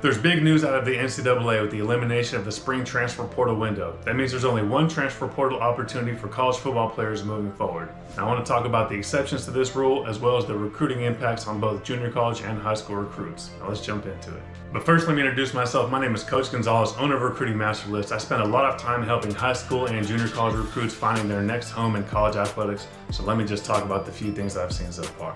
There's big news out of the NCAA with the elimination of the spring transfer portal window. That means there's only one transfer portal opportunity for college football players moving forward. Now, I want to talk about the exceptions to this rule as well as the recruiting impacts on both junior college and high school recruits. Now let's jump into it. But first, let me introduce myself. My name is Coach Gonzalez, owner of Recruiting Master List. I spend a lot of time helping high school and junior college recruits finding their next home in college athletics. So let me just talk about the few things that I've seen so far.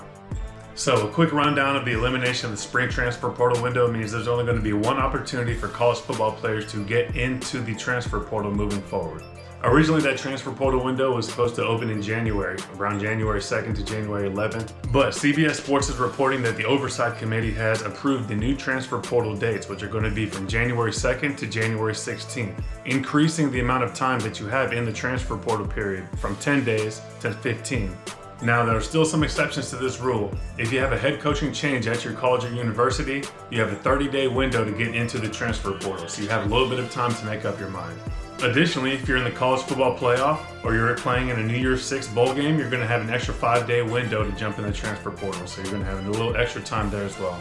So a quick rundown of the elimination of the spring transfer portal window means there's only going to be one opportunity for college football players to get into the transfer portal moving forward. Originally, that transfer portal window was supposed to open in January, around January 2nd to January 11th. But CBS Sports is reporting that the Oversight Committee has approved the new transfer portal dates, which are going to be from January 2nd to January 16th, increasing the amount of time that you have in the transfer portal period from 10 days to 15. Now, there are still some exceptions to this rule. If you have a head coaching change at your college or university, you have a 30-day window to get into the transfer portal, so you have a little bit of time to make up your mind. Additionally, if you're in the college football playoff or you're playing in a New Year's Six bowl game, you're going to have an extra 5-day window to jump in the transfer portal, so you're going to have a little extra time there as well.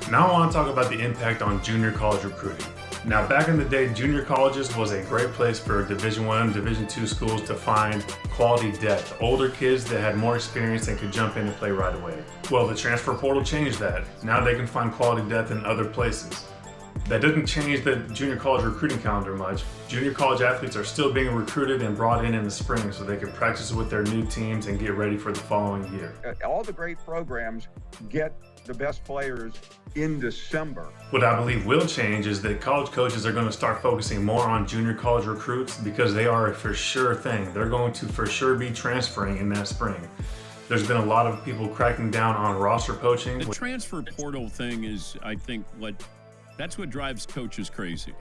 Now I want to talk about the impact on junior college recruiting. Now, back in the day, junior colleges was a great place for Division I and Division II schools to find quality depth, older kids that had more experience and could jump in and play right away. Well, the transfer portal changed that. Now they can find quality depth in other places. That didn't change the junior college recruiting calendar much. Junior college athletes are still being recruited and brought in the spring so they can practice with their new teams and get ready for the following year. All the great programs get the best players in December. What I believe will change is that college coaches are going to start focusing more on junior college recruits because they are a for sure thing. They're going to for sure be transferring in that spring. There's been a lot of people cracking down on roster poaching. The transfer portal thing is, I think, that's what drives coaches crazy.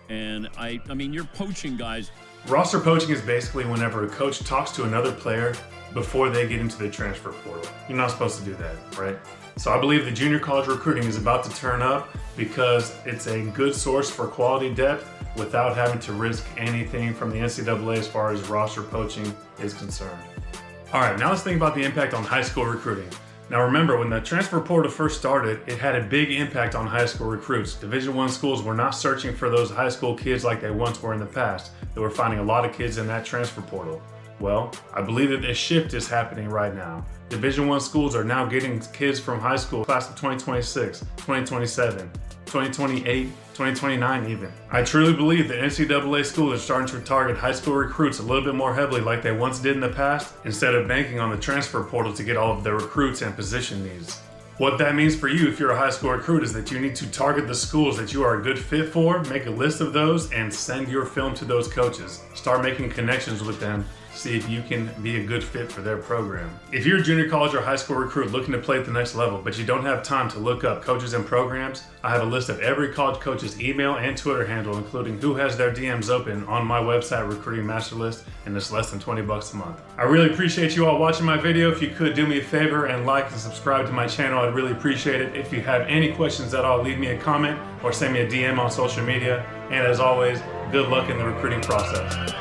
And I mean, you're poaching guys. Roster poaching is basically whenever a coach talks to another player before they get into the transfer portal. You're not supposed to do that, right? So I believe the junior college recruiting is about to turn up because it's a good source for quality depth without having to risk anything from the NCAA as far as roster poaching is concerned. All right, now let's think about the impact on high school recruiting. Now remember, when the transfer portal first started, it had a big impact on high school recruits. Division I schools were not searching for those high school kids like they once were in the past. They were finding a lot of kids in that transfer portal. Well, I believe that this shift is happening right now. Division I schools are now getting kids from high school, class of 2026, 2027, 2028, 2029 even. I truly believe that NCAA schools are starting to target high school recruits a little bit more heavily like they once did in the past, instead of banking on the transfer portal to get all of their recruits and position needs. What that means for you if you're a high school recruit is that you need to target the schools that you are a good fit for, make a list of those, and send your film to those coaches. Start making connections with them. See if you can be a good fit for their program. If you're a junior college or high school recruit looking to play at the next level, but you don't have time to look up coaches and programs, I have a list of every college coach's email and Twitter handle, including who has their DMs open on my website, Recruiting Master List, and it's less than $20 a month. I really appreciate you all watching my video. If you could do me a favor and like and subscribe to my channel, I'd really appreciate it. If you have any questions at all, leave me a comment or send me a DM on social media. And as always, good luck in the recruiting process.